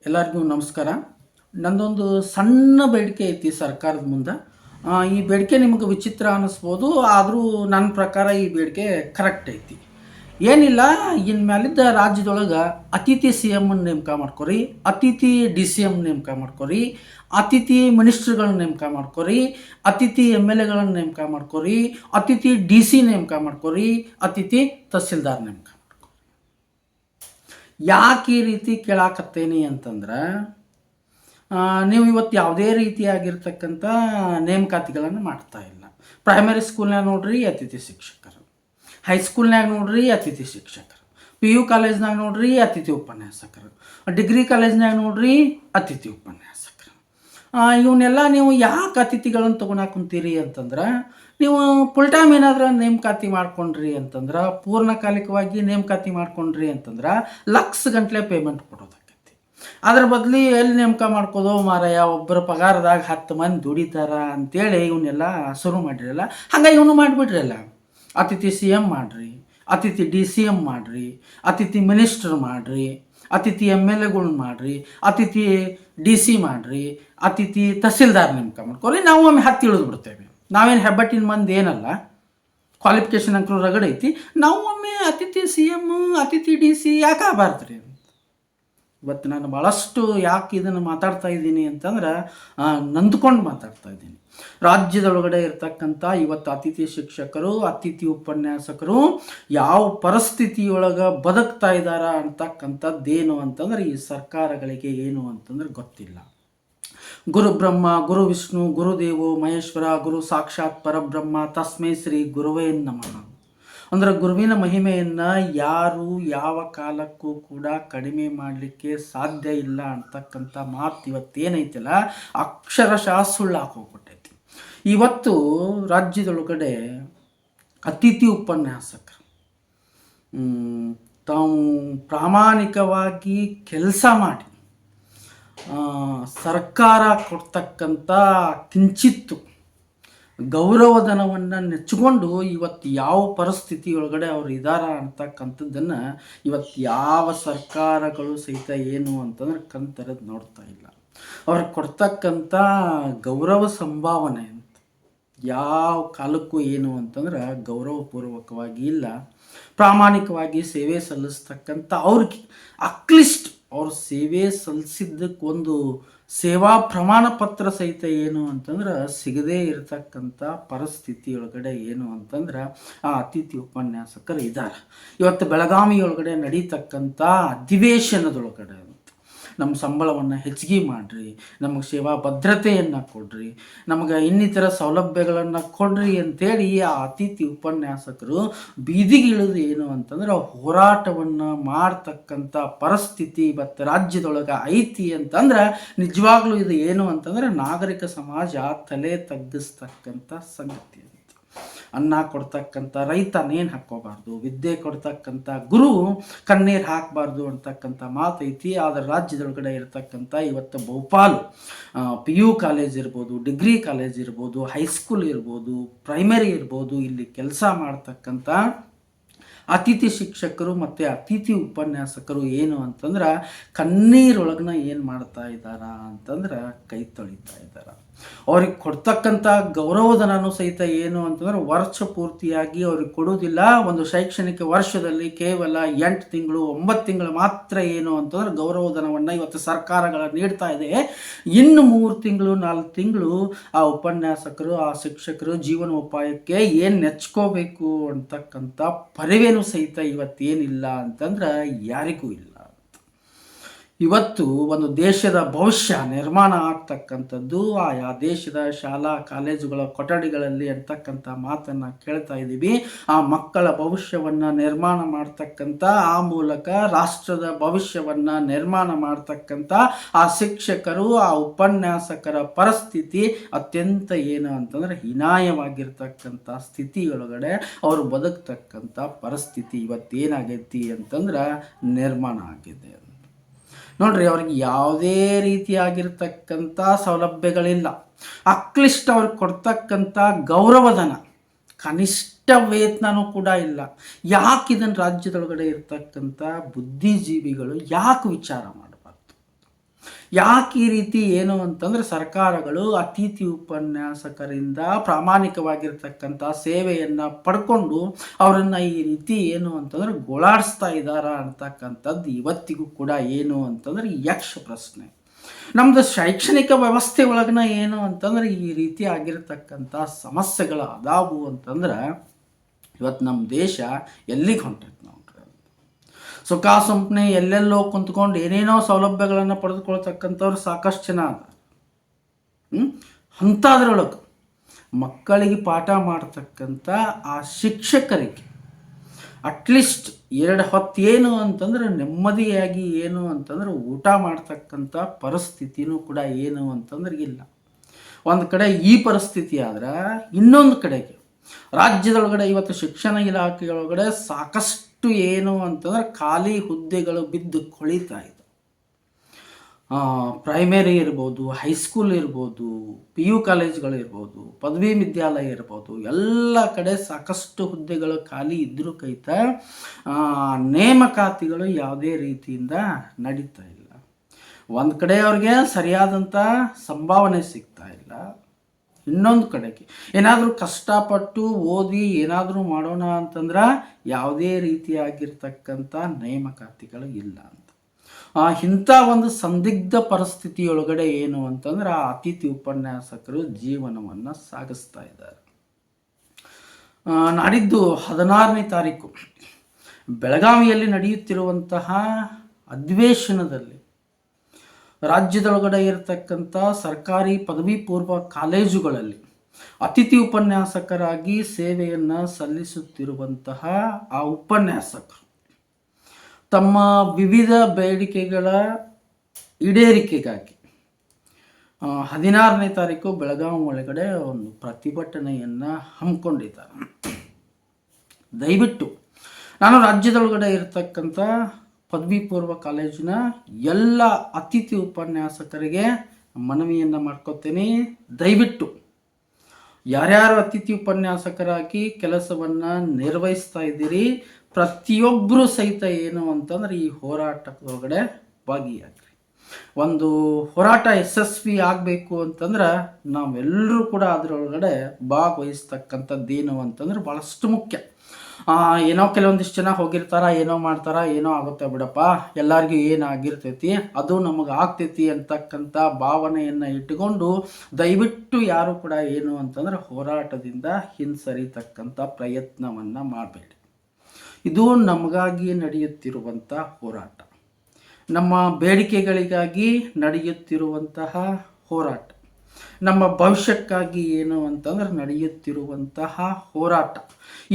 ಎಲ್ಲರಿಗೂ ನಮಸ್ಕಾರ. ನಂದೊಂದು ಸಣ್ಣ ಬೇಡಿಕೆ ಐತಿ ಸರ್ಕಾರದ ಮುಂದೆ. ಈ ಬೇಡಿಕೆ ನಿಮಗೆ ವಿಚಿತ್ರ ಅನ್ನಿಸ್ಬೋದು, ಆದರೂ ನನ್ನ ಪ್ರಕಾರ ಈ ಬೇಡಿಕೆ ಕರೆಕ್ಟ್ ಐತಿ. ಏನಿಲ್ಲ, ಇನ್ಮೇಲಿದ್ದ ರಾಜ್ಯದೊಳಗೆ ಅತಿಥಿ ಸಿ ಎಮ್ಮನ್ನು ನೇಮಕ ಮಾಡ್ಕೊರಿ, ಅತಿಥಿ ಡಿ ಸಿ ಎಮ್ ನೇಮಕ ಮಾಡ್ಕೊರಿ, ಅತಿಥಿ ಮಿನಿಸ್ಟ್ರುಗಳನ್ನ ನೇಮಕ ಮಾಡ್ಕೊರಿ, ಅತಿಥಿ ಎಮ್ ಎಲ್ ಎಗಳನ್ನು ನೇಮಕ ಮಾಡ್ಕೊರಿ, ಅತಿಥಿ ಡಿ ಸಿ ನೇಮಕ ಮಾಡ್ಕೊರಿ, ಅತಿಥಿ ತಹಸೀಲ್ದಾರ್ ನೇಮಕ. ಯಾಕೆ ಈ ರೀತಿ ಕೇಳಾಕತ್ತೇನಿ ಅಂತಂದ್ರೆ, ನೀವು ಇವತ್ತು ಯಾವುದೇ ರೀತಿಯಾಗಿರ್ತಕ್ಕಂಥ ನೇಮಕಾತಿಗಳನ್ನು ಮಾಡ್ತಾ ಇಲ್ಲ. ಪ್ರೈಮರಿ ಸ್ಕೂಲ್ನಾಗ ನೋಡ್ರಿ ಅತಿಥಿ ಶಿಕ್ಷಕರು, ಹೈಸ್ಕೂಲ್ನಾಗ ನೋಡ್ರಿ ಅತಿಥಿ ಶಿಕ್ಷಕರು, ಪಿ ಯು ಕಾಲೇಜ್ನಾಗ ನೋಡ್ರಿ ಅತಿಥಿ ಉಪನ್ಯಾಸಕರು, ಡಿಗ್ರಿ ಕಾಲೇಜ್ನಾಗ ನೋಡ್ರಿ ಅತಿಥಿ ಉಪನ್ಯಾಸಕರು. ಇವನ್ನೆಲ್ಲ ನೀವು ಯಾಕೆ ಅತಿಥಿಗಳನ್ನು ತೊಗೊಳಕ್ಕೆ ಕುಂತೀರಿ ಅಂತಂದ್ರೆ, ನೀವು ಫುಲ್ ಟೈಮ್ ಏನಾದರೂ ನೇಮಕಾತಿ ಮಾಡ್ಕೊಂಡ್ರಿ ಅಂತಂದ್ರೆ, ಪೂರ್ಣಕಾಲಿಕವಾಗಿ ನೇಮಕಾತಿ ಮಾಡ್ಕೊಂಡ್ರಿ ಅಂತಂದ್ರೆ ಲಕ್ಷ ಗಂಟ್ಲೆ ಪೇಮೆಂಟ್ ಕೊಡೋದಾಕೈತಿ. ಅದ್ರ ಬದಲು ಎಲ್ಲಿ ನೇಮಕ ಮಾಡ್ಕೋದೋ ಮಾರಾಯ, ಒಬ್ಬರ ಪಗಾರದಾಗ 10 ಮಂದಿ ದುಡಿತಾರ ಅಂತೇಳಿ ಇವನ್ನೆಲ್ಲ ಶುರು ಮಾಡಿರಲ್ಲ. ಹಂಗಾಗಿ ಇವನು ಮಾಡಿಬಿಡ್ರಲ್ಲ. ಅತಿಥಿ ಸಿ ಎಮ್ ಮಾಡಿರಿ, ಅತಿಥಿ ಡಿ ಸಿ ಎಮ್ ಮಾಡಿರಿ, ಅತಿಥಿ ಮಿನಿಸ್ಟರ್ ಮಾಡಿರಿ, ಅತಿಥಿ ಎಮ್ ಎಲ್ ಎಗಳ್ನ ಮಾಡಿರಿ, ಅತಿಥಿ ಡಿ ಸಿ ಮಾಡಿರಿ, ಅತಿಥಿ ತಹಸೀಲ್ದಾರ್ ನೇಮಕ ಮಾಡ್ಕೊರಿ. ನಾವು ಒಮ್ಮೆ ಹತ್ತಿ ಇಳಿದು ಬಿಡ್ತೇವೆ. ನಾವೇನು ಹೆಬ್ಬಟ್ಟಿನ ಮಂದಿ ಏನಲ್ಲ, ಕ್ವಾಲಿಫಿಕೇಷನ್ ಅಂಕರು ರಗಡ್ ಐತಿ. ನಾವು ಒಮ್ಮೆ ಅತಿಥಿ ಸಿ ಎಮ್, ಅತಿಥಿ ಡಿ ಸಿ ಯಾಕೆ ಆಗಬಾರ್ದು ರೀ? ಇವತ್ತು ನಾನು ಭಾಳಷ್ಟು ಯಾಕೆ ಇದನ್ನು ಮಾತಾಡ್ತಾ ಇದ್ದೀನಿ ಅಂತಂದ್ರೆ, ನಂದ್ಕೊಂಡು ಮಾತಾಡ್ತಾ ಇದ್ದೀನಿ. ರಾಜ್ಯದೊಳಗಡೆ ಇರ್ತಕ್ಕಂಥ ಇವತ್ತು ಅತಿಥಿ ಶಿಕ್ಷಕರು, ಅತಿಥಿ ಉಪನ್ಯಾಸಕರು ಯಾವ ಪರಿಸ್ಥಿತಿಯೊಳಗೆ ಬದುಕ್ತಾ ಇದ್ದಾರ ಅಂತಕ್ಕಂಥದ್ದೇನು ಅಂತಂದ್ರೆ ಈ ಸರ್ಕಾರಗಳಿಗೆ ಏನು ಅಂತಂದ್ರೆ ಗೊತ್ತಿಲ್ಲ. ಗುರು ಬ್ರಹ್ಮ ಗುರು ವಿಷ್ಣು ಗುರುದೇವೋ ಮಹೇಶ್ವರ ಗುರು ಸಾಕ್ಷಾತ್ ಪರಬ್ರಹ್ಮ ತಸ್ಮೈ ಶ್ರೀ ಗುರುವೇ ನಮಃ. ಅಂದ್ರೆ ಗುರುವಿನ ಮಹಿಮೆಯನ್ನು ಯಾರು ಯಾವ ಕಾಲಕ್ಕೂ ಕೂಡ ಕಡಿಮೆ ಮಾಡಲಿಕ್ಕೆ ಸಾಧ್ಯ ಇಲ್ಲ ಅಂತಕ್ಕಂಥ ಮಾತು ಇವತ್ತೇನೈತಲ್ಲ, ಅಕ್ಷರಶಃ ಸುಳ್ಳು ಹಾಕೋಗ್ಬಿಟ್ಟೈತಿ. ಇವತ್ತು ರಾಜ್ಯದೊಳಗಡೆ ಅತಿಥಿ ಉಪನ್ಯಾಸಕರು ತಾವು ಪ್ರಾಮಾಣಿಕವಾಗಿ ಕೆಲಸ ಮಾಡಿ ಸರ್ಕಾರ ಕೊಡ್ತಕ್ಕಂಥ ಕಿಂಚಿತ್ತು ಗೌರವಧನವನ್ನು ನೆಚ್ಚಿಕೊಂಡು ಇವತ್ತು ಯಾವ ಪರಿಸ್ಥಿತಿಯೊಳಗಡೆ ಅವ್ರು ಇದ್ದಾರ ಅಂತಕ್ಕಂಥದ್ದನ್ನು ಇವತ್ತು ಯಾವ ಸರ್ಕಾರಗಳು ಸಹಿತ ಏನು ಅಂತಂದ್ರೆ ಕಣ್ತೆರೆದು ನೋಡ್ತಾ ಇಲ್ಲ. ಅವ್ರಿಗೆ ಕೊಡ್ತಕ್ಕಂಥ ಗೌರವ ಸಂಭಾವನೆ ಅಂತ ಯಾವ ಕಾಲಕ್ಕೂ ಏನು ಅಂತಂದ್ರೆ ಗೌರವಪೂರ್ವಕವಾಗಿ ಇಲ್ಲ. ಪ್ರಾಮಾಣಿಕವಾಗಿ ಸೇವೆ ಸಲ್ಲಿಸ್ತಕ್ಕಂಥ ಅವ್ರಿಗೆ ಅಟ್ಲೀಸ್ಟ್ ಅವ್ರ ಸೇವೆ ಸಲ್ಲಿಸಿದ್ದಕ್ಕೊಂದು ಸೇವಾ ಪ್ರಮಾಣ ಪತ್ರ ಸಹಿತ ಏನು ಅಂತಂದ್ರೆ ಸಿಗದೇ ಇರತಕ್ಕಂಥ ಪರಿಸ್ಥಿತಿಯೊಳಗಡೆ ಏನು ಅಂತಂದ್ರೆ ಆ ಅತಿಥಿ ಉಪನ್ಯಾಸಕರು ಇದ್ದಾರೆ. ಇವತ್ತು ಬೆಳಗಾವಿಯೊಳಗಡೆ ನಡೀತಕ್ಕಂಥ ಅಧಿವೇಶನದೊಳಗಡೆ ನಮ್ಮ ಸಂಬಳವನ್ನು ಹೆಚ್ಚಿಗೆ ಮಾಡಿರಿ, ನಮಗೆ ಸೇವಾ ಭದ್ರತೆಯನ್ನು ಕೊಡ್ರಿ, ನಮಗೆ ಇನ್ನಿತರ ಸೌಲಭ್ಯಗಳನ್ನು ಕೊಡ್ರಿ ಅಂತೇಳಿ ಆ ಅತಿಥಿ ಉಪನ್ಯಾಸಕರು ಬೀದಿಗಿಳಿದು ಏನು ಅಂತಂದ್ರೆ ಹೋರಾಟವನ್ನು ಮಾಡ್ತಕ್ಕಂಥ ಪರಿಸ್ಥಿತಿ ಇವತ್ತು ರಾಜ್ಯದೊಳಗೆ ಐತಿ ಅಂತಂದ್ರೆ ನಿಜವಾಗ್ಲೂ ಇದು ಏನು ಅಂತಂದ್ರೆ ನಾಗರಿಕ ಸಮಾಜ ತಲೆ ತಗ್ಗಿಸ್ತಕ್ಕಂಥ ಸಂಗತಿ. ಅನ್ನ ಕೊಡ್ತಕ್ಕಂಥ ರೈತ ನೇಣು ಹಾಕ್ಕೋಬಾರ್ದು, ವಿದ್ಯೆ ಕೊಡ್ತಕ್ಕಂಥ ಗುರು ಕಣ್ಣೀರು ಹಾಕಬಾರ್ದು ಅಂತಕ್ಕಂಥ ಮಾತೈತಿ. ಆದರೆ ರಾಜ್ಯದೊಳಗಡೆ ಇರತಕ್ಕಂಥ ಇವತ್ತು ಬಹುಪಾಲು ಪಿ ಯು ಕಾಲೇಜ್ ಇರ್ಬೋದು, ಡಿಗ್ರಿ ಕಾಲೇಜ್ ಇರ್ಬೋದು, ಹೈಸ್ಕೂಲ್ ಇರ್ಬೋದು, ಪ್ರೈಮರಿ ಇರ್ಬೋದು, ಇಲ್ಲಿ ಕೆಲಸ ಮಾಡ್ತಕ್ಕಂಥ ಅತಿಥಿ ಶಿಕ್ಷಕರು ಮತ್ತು ಅತಿಥಿ ಉಪನ್ಯಾಸಕರು ಏನು ಅಂತಂದ್ರೆ ಕಣ್ಣೀರೊಳಗನ ಏನು ಮಾಡ್ತಾ ಇದ್ದಾರ ಅಂತಂದ್ರೆ ಕೈ ತೊಳಿತಾ ಇದ್ದಾರೆ. ಅವ್ರಿಗೆ ಕೊಡ್ತಕ್ಕಂಥ ಗೌರವಧನೂ ಸಹಿತ ಏನು ಅಂತಂದ್ರೆ ವರ್ಷ ಪೂರ್ತಿಯಾಗಿ ಅವ್ರಿಗೆ ಕೊಡೋದಿಲ್ಲ. ಒಂದು ಶೈಕ್ಷಣಿಕ ವರ್ಷದಲ್ಲಿ ಕೇವಲ 8 ತಿಂಗಳು 9 ತಿಂಗಳು ಮಾತ್ರ ಏನು ಅಂತಂದ್ರೆ ಗೌರವಧನವನ್ನು ಇವತ್ತು ಸರ್ಕಾರಗಳ ನೀಡ್ತಾ ಇದೆ. ಇನ್ನು 3 ತಿಂಗಳು 4 ತಿಂಗಳು ಆ ಉಪನ್ಯಾಸಕರು ಆ ಶಿಕ್ಷಕರು ಜೀವನೋಪಾಯಕ್ಕೆ ಏನು ನೆಚ್ಕೋಬೇಕು ಅಂತಕ್ಕಂಥ ಪರಿವೇನು ಸಹಿತ ಇವತ್ತೇನಿಲ್ಲ ಅಂತಂದ್ರೆ ಯಾರಿಗೂ ಇಲ್ಲ. ಇವತ್ತು ಒಂದು ದೇಶದ ಭವಿಷ್ಯ ನಿರ್ಮಾಣ ಆಗ್ತಕ್ಕಂಥದ್ದು ಆಯಾ ದೇಶದ ಶಾಲಾ ಕಾಲೇಜುಗಳ ಕೊಠಡಿಗಳಲ್ಲಿ ಅಂತಕ್ಕಂಥ ಮಾತನ್ನು ಕೇಳ್ತಾ ಇದ್ದೀವಿ. ಆ ಮಕ್ಕಳ ಭವಿಷ್ಯವನ್ನು ನಿರ್ಮಾಣ ಮಾಡ್ತಕ್ಕಂಥ, ಆ ಮೂಲಕ ರಾಷ್ಟ್ರದ ಭವಿಷ್ಯವನ್ನು ನಿರ್ಮಾಣ ಮಾಡ್ತಕ್ಕಂಥ ಆ ಶಿಕ್ಷಕರು ಆ ಉಪನ್ಯಾಸಕರ ಪರಿಸ್ಥಿತಿ ಅತ್ಯಂತ ಏನು ಅಂತಂದರೆ ಹೀನಾಯವಾಗಿರ್ತಕ್ಕಂಥ ಸ್ಥಿತಿಯೊಳಗಡೆ ಅವರು ಬದುಕ್ತಕ್ಕಂಥ ಪರಿಸ್ಥಿತಿ ಇವತ್ತೇನಾಗೈತಿ ಅಂತಂದ್ರೆ ನಿರ್ಮಾಣ ಆಗಿದೆ. ನೋಡ್ರಿ, ಅವ್ರಿಗೆ ಯಾವುದೇ ರೀತಿಯಾಗಿರ್ತಕ್ಕಂಥ ಸೌಲಭ್ಯಗಳಿಲ್ಲ. ಅಟ್ಲೀಸ್ಟ್ ಅವ್ರಿಗೆ ಕೊಡ್ತಕ್ಕಂಥ ಗೌರವಧನ, ಕನಿಷ್ಠ ವೇತನನೂ ಕೂಡ ಇಲ್ಲ. ಯಾಕೆ ಇದನ್ನು ರಾಜ್ಯದೊಳಗಡೆ ಇರ್ತಕ್ಕಂಥ ಬುದ್ಧಿಜೀವಿಗಳು ಯಾಕೆ ವಿಚಾರ ಮಾಡಬಾರ್ದು? ಯಾಕೆ ಈ ರೀತಿ ಏನು ಅಂತಂದರೆ ಸರ್ಕಾರಗಳು ಅತಿಥಿ ಉಪನ್ಯಾಸಕರಿಂದ ಪ್ರಾಮಾಣಿಕವಾಗಿರ್ತಕ್ಕಂಥ ಸೇವೆಯನ್ನು ಪಡ್ಕೊಂಡು ಅವರನ್ನು ಈ ರೀತಿ ಏನು ಅಂತಂದರೆ ಗೋಳಾಡಿಸ್ತಾ ಇದ್ದಾರ ಅಂತಕ್ಕಂಥದ್ದು ಇವತ್ತಿಗೂ ಕೂಡ ಏನು ಅಂತಂದರೆ ಯಕ್ಷ ಪ್ರಶ್ನೆ. ನಮ್ಮದು ಶೈಕ್ಷಣಿಕ ವ್ಯವಸ್ಥೆ ಒಳಗನ ಏನು ಅಂತಂದ್ರೆ ಈ ರೀತಿ ಆಗಿರತಕ್ಕಂಥ ಸಮಸ್ಯೆಗಳು ಅದಾವು ಅಂತಂದ್ರೆ ಇವತ್ತು ನಮ್ಮ ದೇಶ ಎಲ್ಲಿಗೆ ಹೊಂಟೈತೆ ನೋಡ್ರಿ. ಸುಖ ಸಂಪನೆ ಎಲ್ಲೆಲ್ಲೋ ಕುಂತ್ಕೊಂಡು ಏನೇನೋ ಸೌಲಭ್ಯಗಳನ್ನು ಪಡೆದುಕೊಳ್ತಕ್ಕಂಥವ್ರು ಸಾಕಷ್ಟು ಜನ ಅದ. ಅಂಥದ್ರೊಳಗೆ ಮಕ್ಕಳಿಗೆ ಪಾಠ ಮಾಡ್ತಕ್ಕಂಥ ಆ ಶಿಕ್ಷಕರಿಗೆ ಅಟ್ಲೀಸ್ಟ್ 2 ಹೊತ್ತು ಏನು ಅಂತಂದ್ರೆ ನೆಮ್ಮದಿಯಾಗಿ ಏನು ಅಂತಂದ್ರೆ ಊಟ ಮಾಡ್ತಕ್ಕಂಥ ಪರಿಸ್ಥಿತಿನೂ ಕೂಡ ಏನು ಅಂತಂದ್ರೆ ಇಲ್ಲ. ಒಂದು ಕಡೆ ಈ ಪರಿಸ್ಥಿತಿ ಆದ್ರೆ ಇನ್ನೊಂದು ಕಡೆಗೆ ರಾಜ್ಯದೊಳಗಡೆ ಇವತ್ತು ಶಿಕ್ಷಣ ಇಲಾಖೆಯೊಳಗಡೆ ಸಾಕಷ್ಟು ಏನು ಅಂತಂದ್ರೆ ಖಾಲಿ ಹುದ್ದೆಗಳು ಬಿದ್ದು ಕೊಳಿತಾ ಇದೆ. ಪ್ರೈಮರಿ ಇರ್ಬೋದು, ಹೈಸ್ಕೂಲ್ ಇರ್ಬೋದು, PU ಕಾಲೇಜ್ಗಳಿರ್ಬೋದು, ಪದವಿ ವಿದ್ಯಾಲಯ ಇರ್ಬೋದು, ಎಲ್ಲ ಕಡೆ ಸಾಕಷ್ಟು ಹುದ್ದೆಗಳು ಖಾಲಿ ಇದ್ದರೂ ಕೈತ ನೇಮಕಾತಿಗಳು ಯಾವುದೇ ರೀತಿಯಿಂದ ನಡೀತಾ ಇಲ್ಲ. ಒಂದು ಕಡೆ ಅವ್ರಿಗೆ ಸರಿಯಾದಂಥ ಸಂಭಾವನೆ ಸಿಗ್ತಾ ಇಲ್ಲ, ಇನ್ನೊಂದು ಕಡೆಗೆ ಏನಾದರೂ ಕಷ್ಟಪಟ್ಟು ಓದಿ ಏನಾದರೂ ಮಾಡೋಣ ಅಂತಂದ್ರೆ ಯಾವುದೇ ರೀತಿಯಾಗಿರ್ತಕ್ಕಂಥ ನೇಮಕಾತಿಗಳು ಇಲ್ಲ ಅಂತ. ಇಂಥ ಒಂದು ಸಂದಿಗ್ಧ ಪರಿಸ್ಥಿತಿಯೊಳಗಡೆ ಏನು ಅಂತಂದ್ರೆ ಆ ಅತಿಥಿ ಉಪನ್ಯಾಸಕರು ಜೀವನವನ್ನು ಸಾಗಿಸ್ತಾ ಇದ್ದಾರೆ. ನಾಡಿದ್ದು 16ನೇ ತಾರೀಕು ಬೆಳಗಾವಿಯಲ್ಲಿ ನಡೆಯುತ್ತಿರುವಂತಹ ಅಧಿವೇಶನದಲ್ಲಿ ರಾಜ್ಯದೊಳಗಡೆ ಇರತಕ್ಕಂಥ ಸರ್ಕಾರಿ ಪದವಿ ಪೂರ್ವ ಕಾಲೇಜುಗಳಲ್ಲಿ ಅತಿಥಿ ಉಪನ್ಯಾಸಕರಾಗಿ ಸೇವೆಯನ್ನು ಸಲ್ಲಿಸುತ್ತಿರುವಂತಹ ಆ ಉಪನ್ಯಾಸಕರು ತಮ್ಮ ವಿವಿಧ ಬೇಡಿಕೆಗಳ ಈಡೇರಿಕೆಗಾಗಿ 16ನೇ ತಾರೀಕು ಬೆಳಗಾವಿ ಒಳಗಡೆ ಒಂದು ಪ್ರತಿಭಟನೆಯನ್ನು ಹಮ್ಮಿಕೊಂಡಿದ್ದಾರೆ. ದಯವಿಟ್ಟು ನಾನು ರಾಜ್ಯದೊಳಗಡೆ ಇರತಕ್ಕಂಥ ಪದವಿ ಪೂರ್ವ ಕಾಲೇಜಿನ ಎಲ್ಲ ಅತಿಥಿ ಉಪನ್ಯಾಸಕರಿಗೆ ಮನವಿಯನ್ನು ಮಾಡ್ಕೋತೀನಿ. ದಯವಿಟ್ಟು ಯಾರ್ಯಾರು ಅತಿಥಿ ಉಪನ್ಯಾಸಕರಾಗಿ ಕೆಲಸವನ್ನು ನಿರ್ವಹಿಸ್ತಾ ಇದ್ದೀರಿ ಪ್ರತಿಯೊಬ್ಬರೂ ಸಹಿತ ಏನು ಅಂತಂದ್ರೆ ಈ ಹೋರಾಟದೊಳಗಡೆ ಭಾಗಿಯಾಗ್ರಿ. ಒಂದು ಹೋರಾಟ ಯಶಸ್ವಿ ಆಗಬೇಕು ಅಂತಂದ್ರೆ ನಾವೆಲ್ಲರೂ ಕೂಡ ಅದರೊಳಗಡೆ ಭಾಗವಹಿಸ್ತಕ್ಕಂಥದ್ದೇನು ಅಂತಂದ್ರೆ ಭಾಳಷ್ಟು ಮುಖ್ಯ. ಏನೋ ಕೆಲವೊಂದಿಷ್ಟು ಜನ ಹೋಗಿರ್ತಾರ, ಏನೋ ಮಾಡ್ತಾರ, ಏನೋ ಆಗುತ್ತೆ ಬಿಡಪ್ಪ, ಎಲ್ಲರಿಗೂ ಏನಾಗಿರ್ತೈತಿ ಅದು ನಮಗೆ ಆಗ್ತೈತಿ ಅಂತಕ್ಕಂಥ ಭಾವನೆಯನ್ನು ಇಟ್ಟುಕೊಂಡು ದಯವಿಟ್ಟು ಯಾರು ಕೂಡ ಏನು ಅಂತಂದ್ರೆ ಹೋರಾಟದಿಂದ ಹಿಂಸರಿತಕ್ಕಂಥ ಪ್ರಯತ್ನವನ್ನು ಮಾಡಬೇಡಿ. ಇದು ನಮಗಾಗಿ ನಡೆಯುತ್ತಿರುವಂಥ ಹೋರಾಟ, ನಮ್ಮ ಬೇಡಿಕೆಗಳಿಗಾಗಿ ನಡೆಯುತ್ತಿರುವಂತಹ ಹೋರಾಟ, ನಮ್ಮ ಭವಿಷ್ಯಕ್ಕಾಗಿ ಏನು ಅಂತಂದ್ರೆ ನಡೆಯುತ್ತಿರುವಂತಹ ಹೋರಾಟ.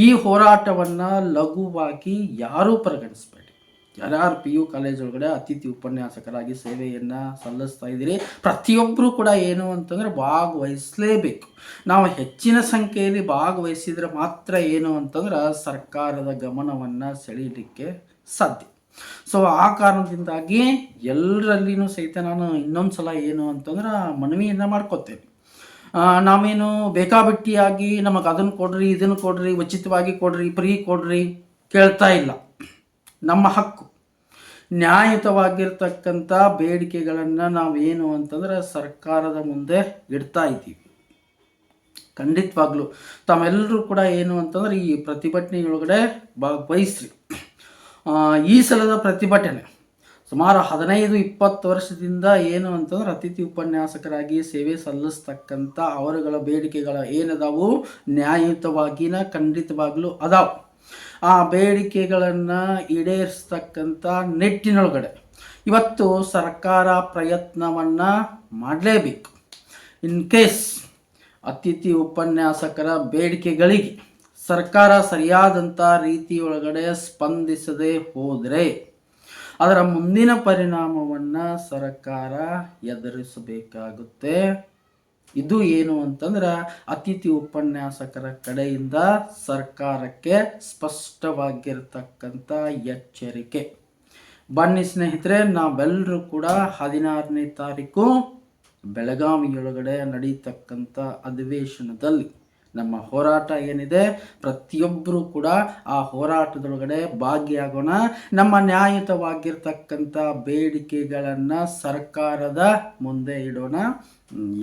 ಈ ಹೋರಾಟವನ್ನು ಲಘುವಾಗಿ ಯಾರೂ ಪರಿಗಣಿಸಬೇಡಿ. ಯಾರ್ಯಾರು PU ಕಾಲೇಜ್ ಒಳಗಡೆ ಅತಿಥಿ ಉಪನ್ಯಾಸಕರಾಗಿ ಸೇವೆಯನ್ನು ಸಲ್ಲಿಸ್ತಾ ಇದ್ದೀರಿ ಪ್ರತಿಯೊಬ್ಬರೂ ಕೂಡ ಏನು ಅಂತಂದರೆ ಭಾಗವಹಿಸಲೇಬೇಕು. ನಾವು ಹೆಚ್ಚಿನ ಸಂಖ್ಯೆಯಲ್ಲಿ ಭಾಗವಹಿಸಿದರೆ ಮಾತ್ರ ಏನು ಅಂತಂದ್ರೆ ಸರ್ಕಾರದ ಗಮನವನ್ನು ಸೆಳೀಲಿಕ್ಕೆ ಸಾಧ್ಯ. ಸೊ ಆ ಕಾರಣದಿಂದಾಗಿ ಎಲ್ಲರಲ್ಲಿನೂ ಸಹಿತ ನಾನು ಇನ್ನೊಂದು ಸಲ ಏನು ಅಂತಂದ್ರೆ ಮನವಿಯನ್ನು ಮಾಡ್ಕೋತೇನೆ. ನಾವೇನು ಬೇಕಾಬಿಟ್ಟಿಯಾಗಿ ನಮಗೆ ಅದನ್ನು ಕೊಡ್ರಿ, ಇದನ್ನು ಕೊಡ್ರಿ, ಉಚಿತವಾಗಿ ಕೊಡ್ರಿ, ಫ್ರೀ ಕೊಡ್ರಿ ಕೇಳ್ತಾ ಇಲ್ಲ. ನಮ್ಮ ಹಕ್ಕು ನ್ಯಾಯಯುತವಾಗಿರ್ತಕ್ಕಂಥ ಬೇಡಿಕೆಗಳನ್ನು ನಾವೇನು ಅಂತಂದ್ರೆ ಸರ್ಕಾರದ ಮುಂದೆ ಇಡ್ತಾ ಇದ್ದೀವಿ. ಖಂಡಿತವಾಗ್ಲೂ ತಾವೆಲ್ಲರೂ ಕೂಡ ಏನು ಅಂತಂದ್ರೆ ಈ ಪ್ರತಿಭಟನೆಯೊಳಗಡೆ ಭಾಗವಹಿಸ್ರಿ. ಈ ಸಲದ ಪ್ರತಿಭಟನೆ ಸುಮಾರು 15-20 ವರ್ಷದಿಂದ ಏನು ಅಂತಂದ್ರೆ ಅತಿಥಿ ಉಪನ್ಯಾಸಕರಾಗಿ ಸೇವೆ ಸಲ್ಲಿಸ್ತಕ್ಕಂಥ ಅವರುಗಳ ಬೇಡಿಕೆಗಳ ಏನದಾವು ನ್ಯಾಯಯುತವಾಗಿನ ಖಂಡಿತವಾಗ್ಲೂ ಅದಾವು. ಆ ಬೇಡಿಕೆಗಳನ್ನು ಈಡೇರಿಸ್ತಕ್ಕಂಥ ನಿಟ್ಟಿನೊಳಗಡೆ ಇವತ್ತು ಸರ್ಕಾರ ಪ್ರಯತ್ನವನ್ನು ಮಾಡಲೇಬೇಕು. ಇನ್ ಕೇಸ್ ಅತಿಥಿ ಉಪನ್ಯಾಸಕರ ಬೇಡಿಕೆಗಳಿಗೆ ಸರ್ಕಾರ ಸರಿಯಾದಂಥ ರೀತಿಯೊಳಗಡೆ ಸ್ಪಂದಿಸದೆ ಹೋದರೆ ಅದರ ಮುಂದಿನ ಪರಿಣಾಮವನ್ನು ಸರ್ಕಾರ ಎದುರಿಸಬೇಕಾಗುತ್ತೆ. ಇದು ಏನು ಅಂತಂದ್ರೆ ಅತಿಥಿ ಉಪನ್ಯಾಸಕರ ಕಡೆಯಿಂದ ಸರ್ಕಾರಕ್ಕೆ ಸ್ಪಷ್ಟವಾಗಿರ್ತಕ್ಕಂಥ ಎಚ್ಚರಿಕೆ. ಬನ್ನಿ ಸ್ನೇಹಿತರೆ, ನಾವೆಲ್ಲರೂ ಕೂಡ 16ನೇ ತಾರೀಕು ಬೆಳಗಾವಿಯೊಳಗಡೆ ನಡೀತಕ್ಕಂಥ ಅಧಿವೇಶನದಲ್ಲಿ ನಮ್ಮ ಹೋರಾಟ ಏನಿದೆ ಪ್ರತಿಯೊಬ್ಬರೂ ಕೂಡ ಆ ಹೋರಾಟದೊಳಗಡೆ ಭಾಗಿಯಾಗೋಣ. ನಮ್ಮ ನ್ಯಾಯಯುತವಾಗಿರ್ತಕ್ಕಂಥ ಬೇಡಿಕೆಗಳನ್ನು ಸರ್ಕಾರದ ಮುಂದೆ ಇಡೋಣ.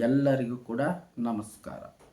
ಎಲ್ಲರಿಗೂ ಕೂಡ ನಮಸ್ಕಾರ.